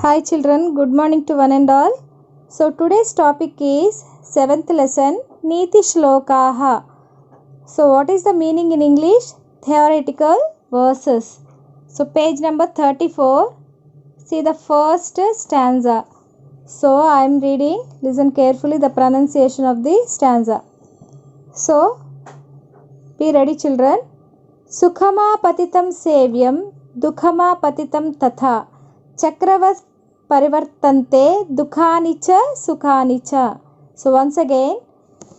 Hi children, good morning to one and all. So today's topic is 7th lesson Niti Shlokaha. So what is the meaning in English? Theoretical verses. So page number 34. See the first stanza. So I am reading. Listen carefully the pronunciation of the stanza. So be ready children. Sukhama patitam sevyam dukhama patitam tatha chakravas परिवर्तन्ते दुखानि च सुखानि च. So once again,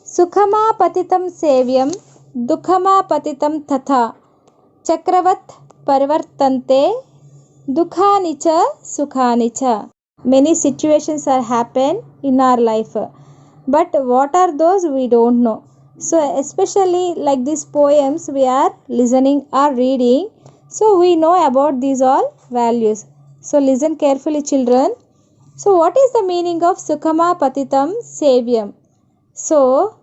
सुखमा पतितं सेव्यं दुखमा पतितं तथा चक्रवत् परिवर्तन्ते दुखानि च सुखानि च. Many situations are happen in our life, but what are those we don't know. So especially like these poems we are listening or reading, so we know about these all values. So listen carefully children. So what is the meaning of Sukhama Patitam Sevyam? So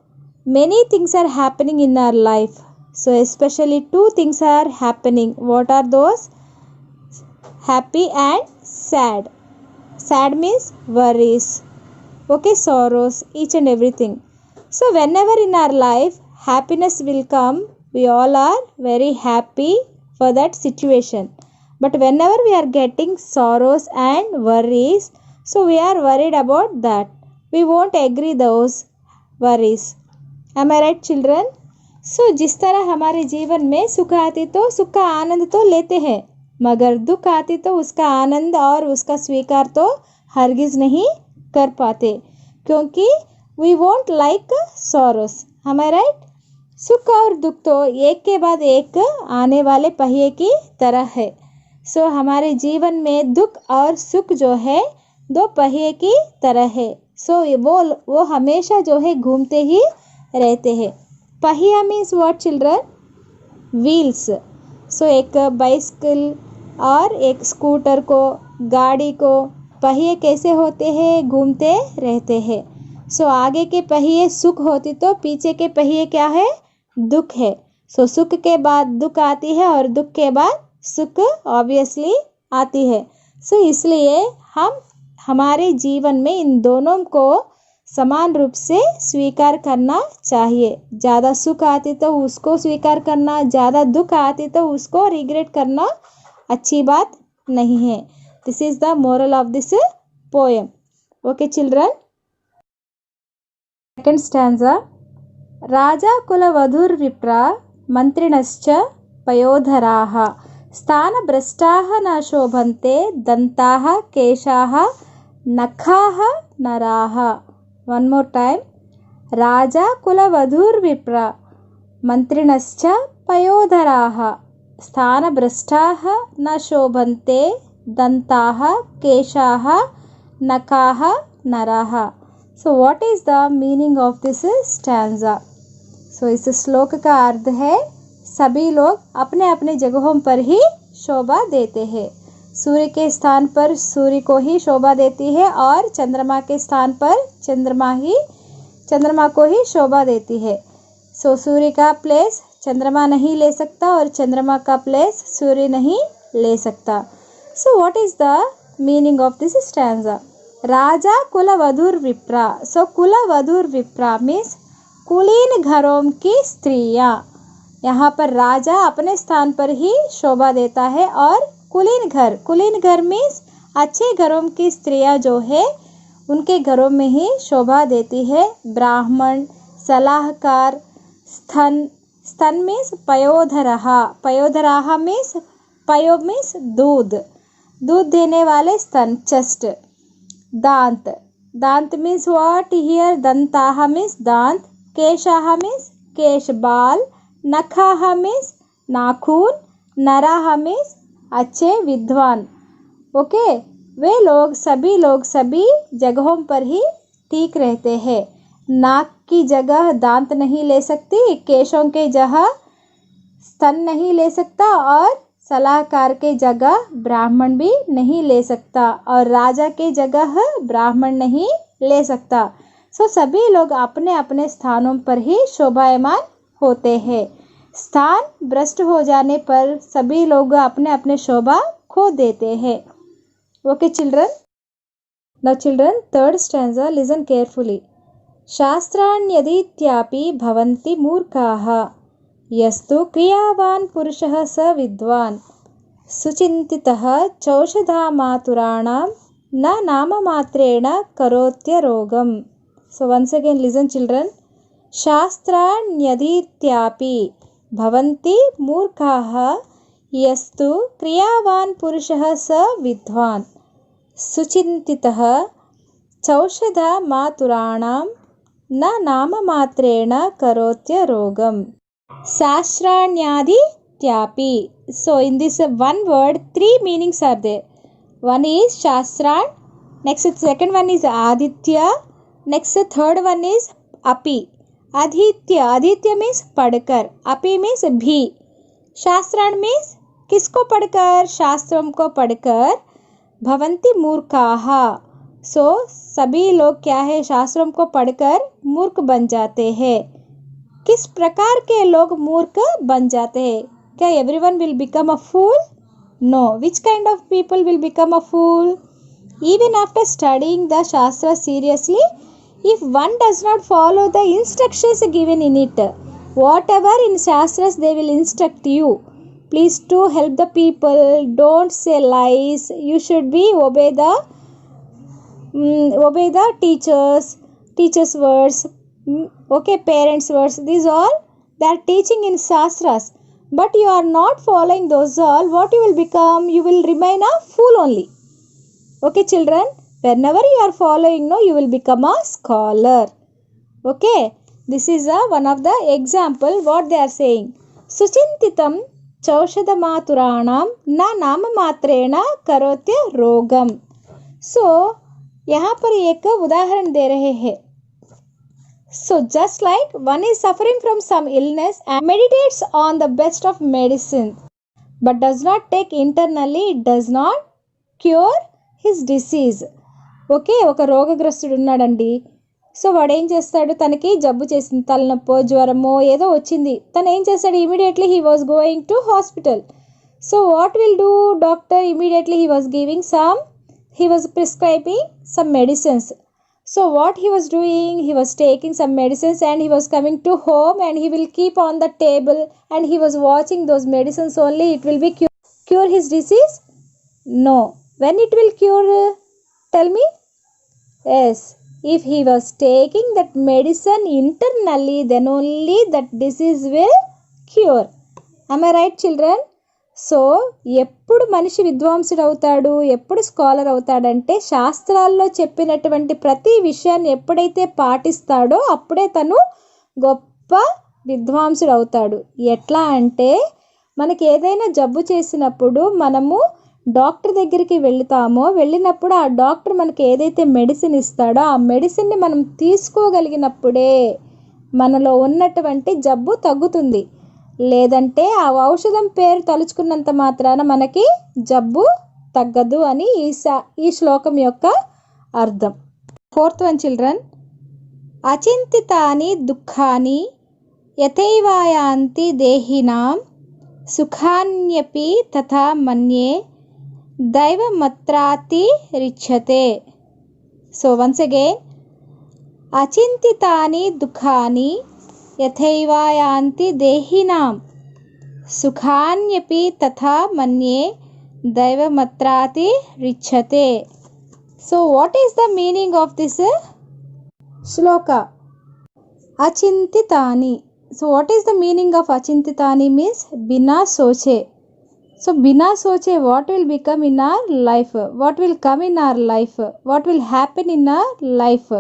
many things are happening in our life. So especially two things are happening. What are those? Happy and sad. Sad means worries. Okay, sorrows, each and everything. So whenever in our life happiness will come, we all are very happy for that situation. But whenever we are getting sorrows and worries, so we are worried about that. We won't agree those worries. Am I right children? So जिस तरह हमारे जीवन में सुख आती तो सुख का आनंद तो लेते हैं, मगर दुख आती तो उसका आनंद और उसका स्वीकार तो हरगिज नहीं कर पाते, क्योंकि we won't like sorrows. Am I right? सुख और दुख तो एक के बाद एक आने वाले पहिए की तरह है. सो हमारे जीवन में दुख और सुख जो है दो पहिए की तरह है. सो वो हमेशा जो है घूमते ही रहते हैं. पहिया मीन्स व्हाट चिल्ड्रन? व्हील्स. सो एक बाइसिकल और एक स्कूटर को, गाड़ी को पहिए कैसे होते हैं? घूमते रहते हैं. सो आगे के पहिए सुख होती तो पीछे के पहिए क्या है? दुख है. सो सुख के बाद दुख आती है और दुख के बाद सुख ऑब्वियसली आती है. सो इसलिए हम हमारे जीवन में इन दोनों को समान रूप से स्वीकार करना चाहिए. ज़्यादा सुख आती तो उसको स्वीकार करना, ज़्यादा दुख आती तो उसको रिग्रेट करना अच्छी बात नहीं है. This is the moral of this poem. Okay children. Second stanza. राजा कुलवधूर्विप्रा मंत्रिणश्च पयोधराः स्थानभ्रष्टाः न शोभन्ते दन्ताः केशाः नखाः नराः. One more time. राजा कुलवधूर्विप्रा मंत्रिणश्च पयोधराः स्थानभ्रष्टाः न शोभन्ते दन्ताः केशाः नखाः नराः. So what is the meaning of this stanza? So इस श्लोक का अर्थ है सभी लोग अपने अपने जगहों पर ही शोभा देते हैं. सूर्य के स्थान पर सूर्य को ही शोभा देती है और चंद्रमा के स्थान पर चंद्रमा को ही शोभा देती है. सो सूर्य का प्लेस चंद्रमा नहीं ले सकता और चंद्रमा का प्लेस सूर्य नहीं ले सकता. So what is the meaning of this stanza? राजा कुलवधूर विप्रा. सो कुलवधूर विप्रा मीन्स कुलीन घरों की स्त्रियाँ. यहाँ पर राजा अपने स्थान पर ही शोभा देता है और कुलीन घर मीन्स अच्छे घरों की स्त्रियाँ जो है उनके घरों में ही शोभा देती है. ब्राह्मण, सलाहकार, स्तन मीन्स पयोधराहा मीन्स पयो मीन्स दूध देने वाले स्तन, चेस्ट. दांत मीन्स व्हाट हियर? दंताहा मीन्स दांत. केशाहा मीन्स केश, बाल. नखाह मीन्स नाखून. नराह मीन्स अच्छे विद्वान. ओके. सभी लोग सभी जगहों पर ही ठीक रहते हैं. नाक की जगह दांत नहीं ले सकती, केशों के जगह स्तन नहीं ले सकता और सलाहकार के जगह ब्राह्मण भी नहीं ले सकता और राजा के जगह ब्राह्मण नहीं ले सकता. सो सभी लोग अपने अपने स्थानों पर ही शोभायमान होते हैं. स्थान भ्रष्ट हो जाने पर सभी लोग अपने अपने शोभा खो देते हैं. Okay, children. Now, children, third stanza, listen carefully. शास्त्राण्यधीत्यापि भवन्ति मूर्खाः यस्तु क्रियावान् पुरुषः स विद्वान् सुचिन्तितः चौषधामातुराणां न नाममात्रेण करोत्यरोगम्. So once again listen children. शास्त्राण्यधीत्यापि भवन्ति मूर्खाः यस्तु क्रियावान् पुरुषः स विद्वान् सुचिन्तितः चौषधामातुराणां न नाममात्रेण करोत्यरोगम्. शास्त्राण्याधीत्यापि. So in this one word, three meanings are there. One is shastran, next second one is aditya, next third one is api. Aditya means padkar, api means bhi. शास्त्राण means किसको पढ़कर, शास्त्रों को पढ़कर, भवंती मूर्खाः. सो सभी लोग क्या है, शास्त्रों को पढ़कर मूर्ख बन जाते हैं. किस प्रकार के लोग मूर्ख बन जाते हैं? क्या everyone will become a fool? No. Which kind of people will become a fool? Even after studying the Shastra seriously, if one does not follow the instructions given in it, whatever in Shastras they will instruct you, please to help the people, don't say lies, you should be obey the teachers words, okay, parents words. These all they are teaching in Shastras, but you are not following those all. What you will become? You will remain a fool only. Okay children, whenever you are following, no, you will become a scholar. Okay, this is one of the example what they are saying. Suchintitam चौषधमातुराणां न नाममात्रेण करोत्य रोगम. सो यहाँ पर एक उदाहरण दे रहे हैं. So just like one is suffering from some illness and meditates on the best of medicine but does not take internally, it does not cure his disease. Okay, ఒక రోగగ్రస్తుడు ఉన్నాడండి. So వాడు ఏం చేస్తాడు, తనకి జబ్బు చేసింది, తలనొప్పో జ్వరమో ఏదో వచ్చింది. తను ఏం చేస్తాడు, immediately he was going to hospital. So what will do doctor? Immediately he was prescribing some medicines. So what he was doing, he was taking some medicines and he was coming to home and he will keep on the table and he was watching those medicines only. It will be cure his disease? No. When it will cure? Tell me. Yes. If he was taking that medicine internally, then only that disease will cure. Am I right children? So ఎప్పుడు మనిషి విద్వాంసుడు అవుతాడు, ఎప్పుడు scholar అవుతాడంటే శాస్త్రాల్లో చెప్పినటువంటి ప్రతి విషయాన్ని ఎప్పుడైతే పాటిస్తాడో అప్పుడే తను గొప్ప విద్వాంసుడు అవుతాడు. ఎట్లా అంటే మనకి ఏదైనా జబ్బు చేసినప్పుడు మనము డాక్టర్ దగ్గరికి వెళ్ళినప్పుడు ఆ డాక్టర్ మనకి ఏదైతే మెడిసిన్ ఇస్తాడో ఆ మెడిసిన్ని మనం తీసుకోగలిగినప్పుడే మనలో ఉన్నటువంటి జబ్బు తగ్గుతుంది. లేదంటే ఆ ఔషధం పేరు తలుచుకున్నంత మాత్రాన మనకి జబ్బు తగ్గదు అని ఈ శ్లోకం యొక్క అర్థం. Fourth one children. అచింతితాని దుఃఖాని యథైవాయాంతి దేహినాం సుఖాన్యపి తథా మన్యే దైవమత్రాతి రిచ్యతే. సో వన్స్ అగైన్, అచింతితాని దుఃఖాని యథైవాయాంతి దేహినాం సుఖాన్యపి తథా మన్యే దైవమత్రాతి రిచ్యతే. So what is the meaning of this శ్లోక? అచింతితాని. So what is the meaning of అచింతితాని? మీన్స్ బినా సోచే. సో బినా సోచే what will become in our life, what will come in our life, what will happen in our life.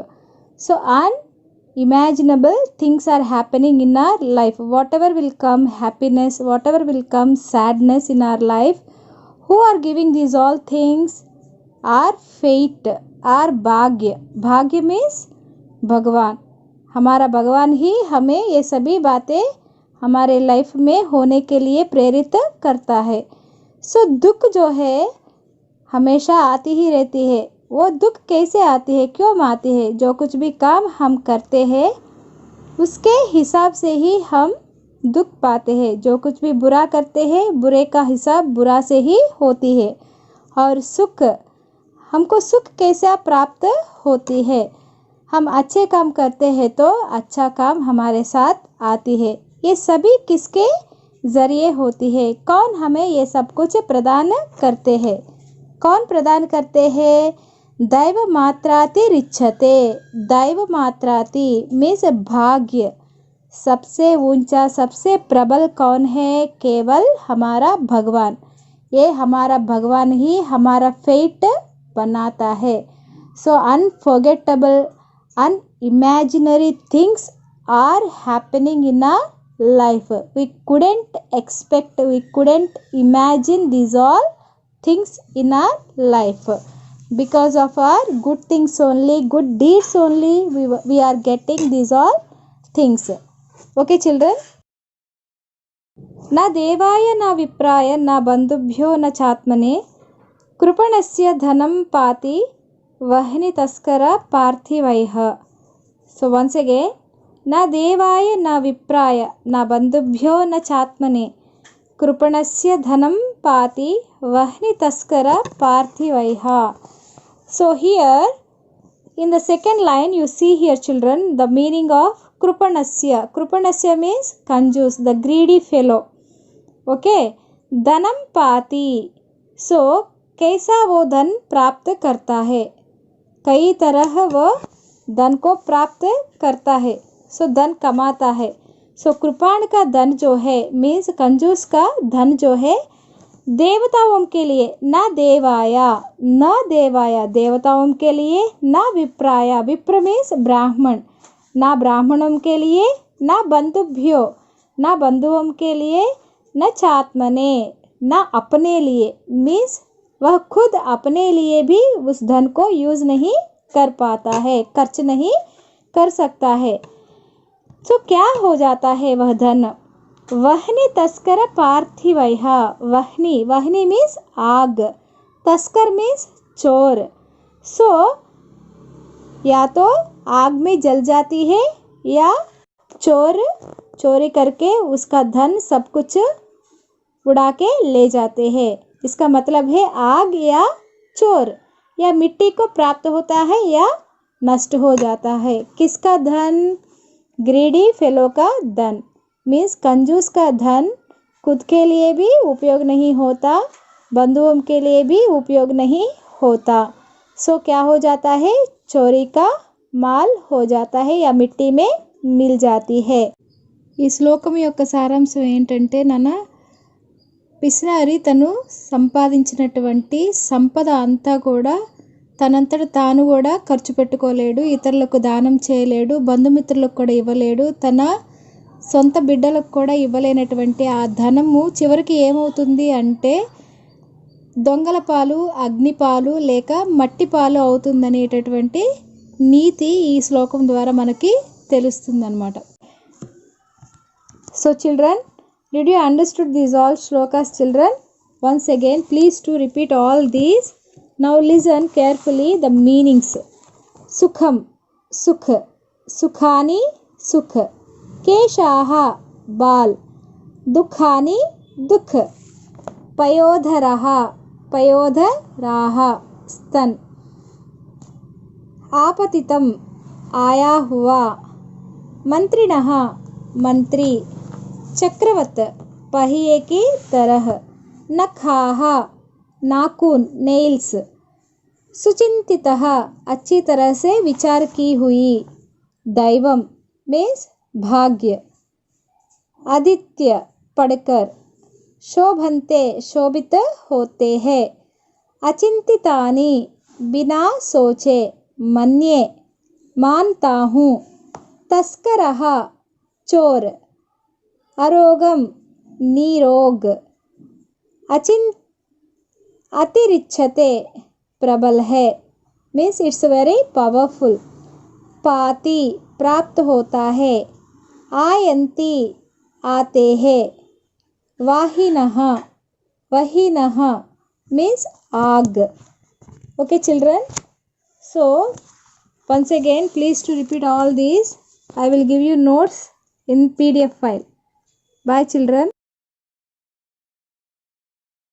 So unimaginable things are happening in our life. Whatever will come happiness, whatever will come sadness in our life, who are giving these all things? Our fate, our bhagya. Bhagya means भगवान. हमारा भगवान ही हमें ये सभी बातें हमारे life में होने के लिए प्रेरित करता है. सो दुख जो है हमेशा आती ही रहती है. वो दुख कैसे आती है, क्यों आती है? जो कुछ भी काम हम करते हैं उसके हिसाब से ही हम दुख पाते हैं. जो कुछ भी बुरा करते हैं बुरे का हिसाब बुरा से ही होती है. और सुख हमको सुख कैसा प्राप्त होती है? हम अच्छे काम करते हैं तो अच्छा काम हमारे साथ आती है। ये सभी किसके ज़रिए होती है? कौन हमें ये सब कुछ प्रदान करते हैं? कौन प्रदान करते हैं? दैव मात्राति रिच्छते। दैव मात्राति मीन्स भाग्य। सबसे ऊंचा सबसे प्रबल कौन है? केवल हमारा भगवान। ये हमारा भगवान ही हमारा फेट बनाता है। सो unforgettable unimaginary things are happening in our life. We couldn't expect, we couldn't imagine these all things in our life. Because of our good things only, good deeds only, we are getting these all things. Okay children? न देवाय न विप्राय न बन्धुभ्यो न चात्मने कृपणस्य धनं पाति वह्नि तस्कर पार्थिवैः. So once again, न देवाय न विप्राय न बन्धुभ्यो न चात्मने कृपणस्य धनं पाति वह्नि तस्कर पार्थिवैः. So here in the second line you see here children the meaning of कृपणस्य. कृपणस्य means कंजूस, the greedy fellow. Okay, धनम पाति. So कैसा वो धन प्राप्त करता है? कई तरह वो धन को प्राप्त करता है. सो धन कमाता है. सो कृपाण का धन जो है मीन्स कंजूस का धन जो है देवताओं के लिए, न देवाया, न देवाया देवताओं के लिए, न विप्राया, विप्र मीन्स ब्राह्मण, न ब्राह्मणों के लिए, न बंधुभ्यो, न बंधुओं के लिए, न चात्मने, न अपने लिए मीन्स वह खुद अपने लिए भी उस धन को यूज़ नहीं कर पाता है, खर्च नहीं कर सकता है. तो क्या हो जाता है वह धन? वह्नि तस्कर पार्थिवैः. वह्नि, वह्नि मीन्स आग, तस्कर मीन्स चोर. सो या तो आग में जल जाती है या चोर चोरी करके उसका धन सब कुछ उड़ा के ले जाते हैं. इसका मतलब है आग या चोर, या मिट्टी को प्राप्त होता है या नष्ट हो जाता है. किसका धन? ग्रीडी फेलो का धन मीन्स कंजूस का धन खुद के लिए भी उपयोग नहीं होता, बंधुओं के लिए भी उपयोग नहीं होता. सो क्या हो जाता है? चोरी का माल हो जाता है या मिट्टी में मिल जाती है. ఈ శ్లోకం యొక్క సారాంశం ఏంటంటే నాన్న, పిసినారి తను సంపాదించినటువంటి సంపద అంతా కూడా తనంతట తాను కూడా ఖర్చు పెట్టుకోలేడు, ఇతరులకు దానం చేయలేడు, బంధుమిత్రులకు కూడా ఇవ్వలేడు, తన సొంత బిడ్డలకు కూడా ఇవ్వలేనటువంటి ఆ ధనము చివరికి ఏమవుతుంది అంటే దొంగల పాలు, అగ్నిపాలు లేక మట్టి పాలు అవుతుందనేటటువంటి నీతి ఈ శ్లోకం ద్వారా మనకి తెలుస్తుందన్నమాట. So children, did you understood these all shlokas children? Once again please to repeat all these. Now listen carefully the meanings. Sukham, sukh, sukhani, sukh. Keshaha, bal. Dukhani, dukh. Payodharaha, payodharaha, stan. Apatitam, आया हुआ. मंत्रिणः, मंत्री. चक्रवत, पहिए की तरह. नखाह, नाखून, nails. सुचिंतितः, अच्छी तरह से विचार की हुई. दैवम मीन्स भाग्य. आदित्य, पढ़कर. शोभन्ते, शोभित होते हैं. अचिंतितानि, बिना सोचे. मन्ये, मानता हूँ. तस्करः, चोर. अरोगम, नीरोग. अतिरिच्छते, प्रबल है मीन्स इट्स वेरी पावरफुल. पाति, प्राप्त होता है. आयन्ति, आते हैं. वाहिनः, वहिनः मीन्स आग. Okay children, so once again please to repeat all these. I will give you notes in PDF file. Bye children.